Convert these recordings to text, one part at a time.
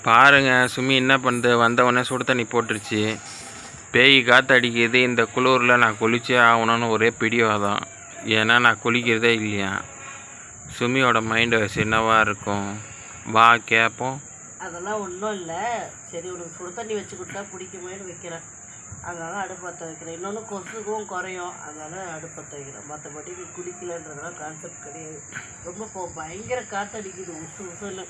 பாருங்க சுமி என்ன பண்ணுது, வந்தவொடனே சுடு தண்ணி போட்டுருச்சு. பேய் காற்று அடிக்குது, இந்த குளூரில் நான் குளிச்சே ஆகணும்னு ஒரே பிடிவாதம். ஏன்னா நான் குளிக்கிறதே இல்லையா. சுமியோட மைண்டு சின்னவாக இருக்கும். வா கேட்போம். அதெல்லாம் ஒன்றும் இல்லை. சரி உனக்கு சுடு தண்ணி வச்சு கொடுத்தா பிடிக்குமேனு வைக்கிறேன். அதனால அடுப்பற்ற வைக்கிறேன். இன்னொன்று கொசுக்கும் குறையும், அதனால் அடுப்பற்ற வைக்கிறேன். மற்றபடி நீ குடிக்கலன்றதெல்லாம் கான்செப்ட் கிடையாது. ரொம்ப பயங்கர காற்றடிக்குது உசு உசுன்னு.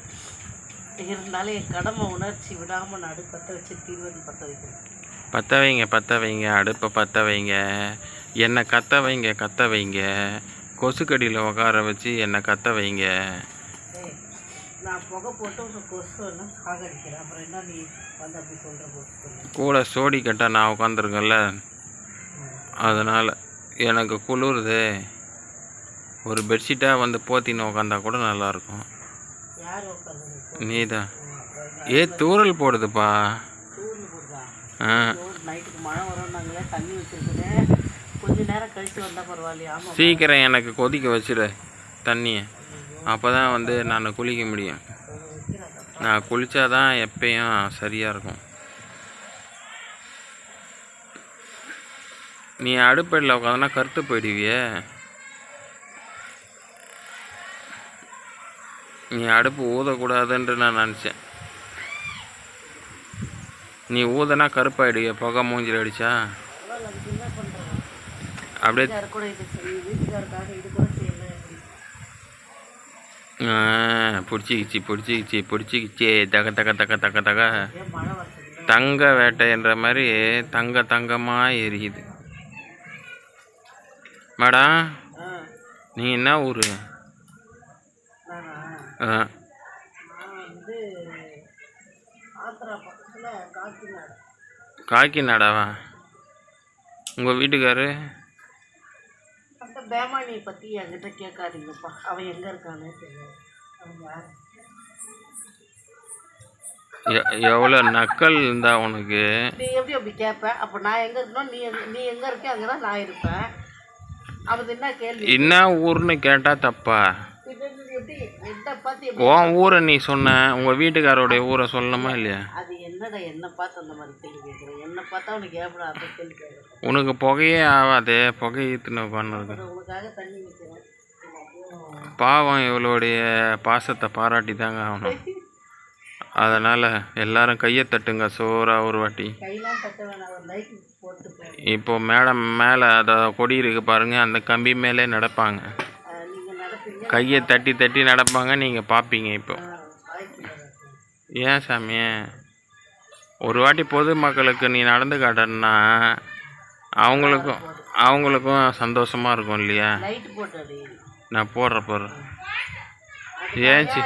இருந்தாலும் என் கடமை உணர்ச்சி விடாமல் நான் அடுப்பற்ற வச்சு தீர்வதி பற்ற வைக்கிறேன். பற்ற வைங்க அடுப்பை பற்ற வைங்க. என்னை கத்த வைங்க. கொசுக்கடியில் உட்கார வச்சு என்னை கத்த வைங்க. நான் புகை போட்டு உனக்கு கொசு எல்லாம் சாகடிக்கிறேன். அப்புறம் என்ன நீ வந்து அப்படி சொல்கிற கொசு கூட சோடி கட்ட நான் உட்காந்துருக்கேன்ல, அதனால் எனக்கு குளிருது. ஒரு பெட்ஷீட்டாக வந்து போத்தின்னு உட்காந்தா கூட நல்லாயிருக்கும். யார் உட்காந்து? நீ தான். தூரல் போடுதுப்பா. தூரல் போடுதா? நைட்டுக்கு மழை வரும்னாங்களே, தண்ணி வச்சுருக்குறேன். கொஞ்ச நேரம் கழித்து வந்தால் பரவாயில்லையா? சீக்கிரம் எனக்கு கொதிக்க வச்சுடு தண்ணியை. அப்போ தான் வந்து நான் குளிக்க முடியும். நான் குளித்தாதான் எப்பயும் சரியாக இருக்கும். நீ அடுப்படியில் உட்காந்தனா கருத்து போயிடுவியே. நீ அடுப்பு ஊதக்கூடாதுன்ட்டு நான் நினச்சேன். நீ ஊதனா கருப்பாயிடுவிய, புகை மூஞ்சில் அடித்தா. அப்படியே பிடிச்சிக்கிச்சு தக தக தக தக தக தங்க வேட்டைன்ற மாதிரி தங்கமாக எரியுது. மேடம், நீ என்ன ஊர்? காக்கிநாடாவா? உங்கள் வீட்டுக்காரு? அந்த பேமானியை பற்றி என்கிட்ட கேட்காதீங்கப்பா. அவன் எங்கே இருக்கானே தெரியாது. எவ்வளோ நக்கல் இருந்தா உனக்கு? நீ எப்படி அப்படி கேட்பேன்? அப்போ நான் எங்கே இருக்கணும், நீ எங்கே இருக்க, அங்கே தான் நான் இருப்பேன். அது என்ன கேள்வி? என்ன ஊர்னு கேட்டால் தப்பா? உன் ஊரை நீ சொன்ன, உங்கள் வீட்டுக்காரோடைய ஊரை சொல்லணுமா இல்லையா? அது என்னடா என்ன பார்த்து அந்த மாதிரி கேள்வி கேட்குறேன்? என்ன பார்த்தா உனக்கு ஏற்பட அந்த கேள்வி கேட்குறேன். உனக்கு புகையே ஆகாது, புகை ஈத்துன பண்ணுறது. உனக்காக தண்ணி வைக்கிறேன். பாவம் இவளுடைய பாசத்தை பாராட்டி தாங்க ஆகணும். அதனால் எல்லாரும் கையை தட்டுங்க சோறாக ஒரு வாட்டி. கையெல்லாம் தட்ட வேணாம், ஒரு லைட் போட்டு. இப்போ மேடம் மேலே அதை கொடி இருக்கு பாருங்க, அந்த கம்பி மேலே நடப்பாங்க. கையை தட்டி தட்டி நடப்பாங்க, நீங்கள் பார்ப்பீங்க. இப்போ ஏன் சாமி, ஒரு வாட்டி பொதுமக்களுக்கு நீ நடந்து காட்டணுன்னா அவங்களுக்கும் சந்தோஷமாக இருக்கும் இல்லையா? நான் போடுறேன். ஏன்ச்சு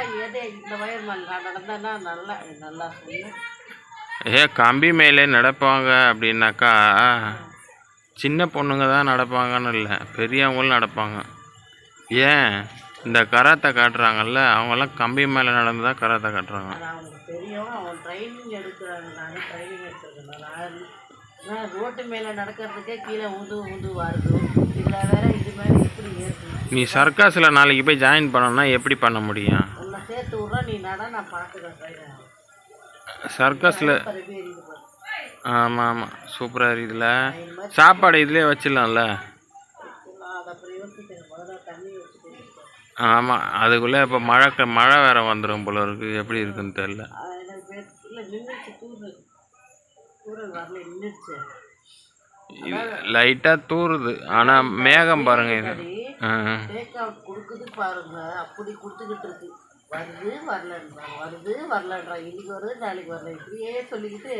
கம்பி மேலே நடப்பாங்க அப்படின்னாக்கா சின்ன பொண்ணுங்க தான் நடப்பாங்கன்னு இல்லை, பெரியவங்களும் நடப்பாங்க. ஏன் இந்த கராத்தை காட்டுறாங்கல்ல, அவங்கெல்லாம் கம்பி மேலே நடந்து தான் கராத்தை காட்டுறாங்க. ரோட்டு மேலே நடக்கிறதுக்கே கீழே ஊதுவாரு. இதில் வேற இது மாதிரி எப்படி ஏற்று? நீ சர்க்கஸில் நாளைக்கு போய் ஜாயின் பண்ணணும்னா எப்படி பண்ண முடியும்? உன்னை சேர்த்து விட்றா, நீ நான் பார்க்குறேன். சர்க்கஸில் ஆமாம் சூப்பராக இருக்குதுல்ல. சாப்பாடு இதிலே வச்சிடலாம்ல. ஆமாம், அதுக்குள்ளே இப்போ மழை வேற வந்துடும் போல இருக்குது. எப்படி இருக்குன்னு தெரியல. லைட்டாக தூருது, ஆனால் மேகம் பாருங்க. இது கொடுக்குது பாருங்க, அப்படி கொடுத்துக்கிட்டு இருக்கு. வருது வரலன்றா. இன்னைக்கு வருது நாளைக்கு வரல, இப்படியே சொல்லிக்கிட்டு.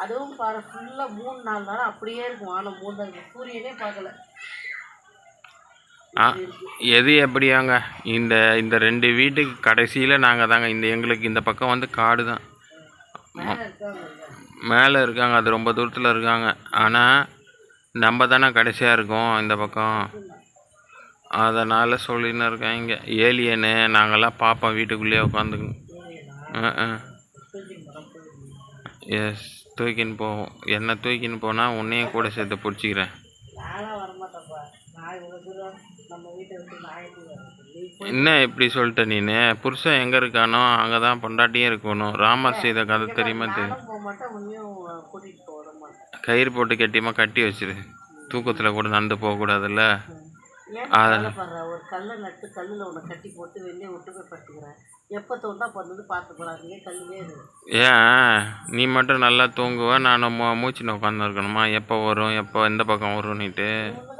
அதுவும் பாரு, ஃபுல்லாக 3-4 நாள் அப்படியே இருக்கும். ஆனால் 3 சூரியனே பார்க்கல. எது எப்படியாங்க, இந்த 2 வீட்டுக்கு கடைசியில் நாங்கள் தாங்க. எங்களுக்கு இந்த பக்கம் வந்து காடு தான். மேலே இருக்காங்க, அது ரொம்ப தூரத்தில் இருக்காங்க. ஆனால் நம்ம தானே கடைசியாக இருக்கோம் இந்த பக்கம். அதனால் சொல்லின்னு இருக்கேன். இங்கே ஏலியனு நாங்கள்லாம் பார்ப்போம் வீட்டுக்குள்ளேயே உட்காந்துக்கணும். எஸ், தூக்கின்னு போவோம். என்ன தூக்கின்னு போனால் உன்னையும் கூட சேர்த்து பிடிச்சிக்கிறேன். என்ன இப்படி சொல்லிட்ட நீனு? புருஷன் எங்கே இருக்கானோ அங்கே தான் பொண்டாட்டியும் இருக்கணும். ராமர் செய்த கதை தெரியுமா தெரியும்? நானும் போக மாட்டேன், உன்னையும் கூட்டிகிட்டு போக மாட்டேன். கயிறு போட்டு கட்டியமா கட்டி வச்சிரு. தூக்கத்தில் கூட நடந்து போகக்கூடாதுல்ல. ஏன் கவலைப்படுற? ஒரு கல்லை நட்டு கல்லில் உன்னை கட்டி போட்டு வெளியே விட்டு போய் படுத்துக்கிறேன். எப்போ தோண்டா வந்து பார்த்து போகிறாங்க, கல்லுவே இரு. ஏன் நீ மட்டும் நல்லா தூங்குவ, நான் மூச்சுன்னு உட்காந்து இருக்கணுமா? எப்போ வரும், எப்போ எந்த பக்கம் வரும்னுட்டு?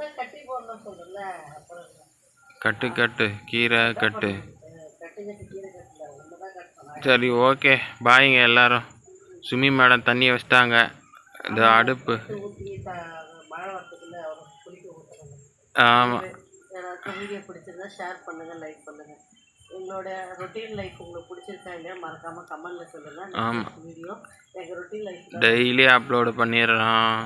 தான் கட்டி போடணும்னு சொல்கிறல, அப்புறம் கட்டு கட்டு கீரை கட்டு. கட்டு கட்டி கீரை கட்டல, ஒன்று தான் கட்டணும். சரி ஓகே, பாய்ங்க எல்லாரும். சுமி மேடம் தண்ணியை வச்சிட்டாங்க. இந்த அடுப்பு ஊற்றி மழை வரத்துக்குள்ள அவருக்கு குளிக்க ஊற்றணும். ஆமாம். எல்லாருக்கும் வீடியோ பிடிச்சிருந்தா ஷேர் பண்ணுங்கள், லைக் பண்ணுங்கள். எங்களோட ரொட்டீன் லைஃப் உங்களுக்கு பிடிச்சிருக்கா இல்லையா மறக்காமல் கமெண்டில் சொல்லுங்கள். ஆமாம், வீடியோ எங்கள் ரொட்டீன் லைஃப் டெய்லி அப்லோடு பண்ணிடுறோம்.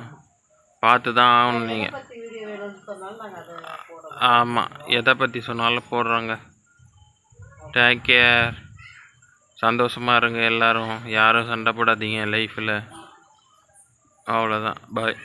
பார்த்து தான் ஆகணும் நீங்கள். பற்றி வீடியோ வேணும்னு சொன்னாலும் நாங்கள் அதை போடுறோம். ஆமாம், எதை பற்றி சொன்னாலும் போடுறோங்க. Take care. சந்தோஷமாக இருங்க எல்லோரும். யாரும் சண்டை போடாதீங்க லைஃப்பில். அவ்வளோதான், பாய்.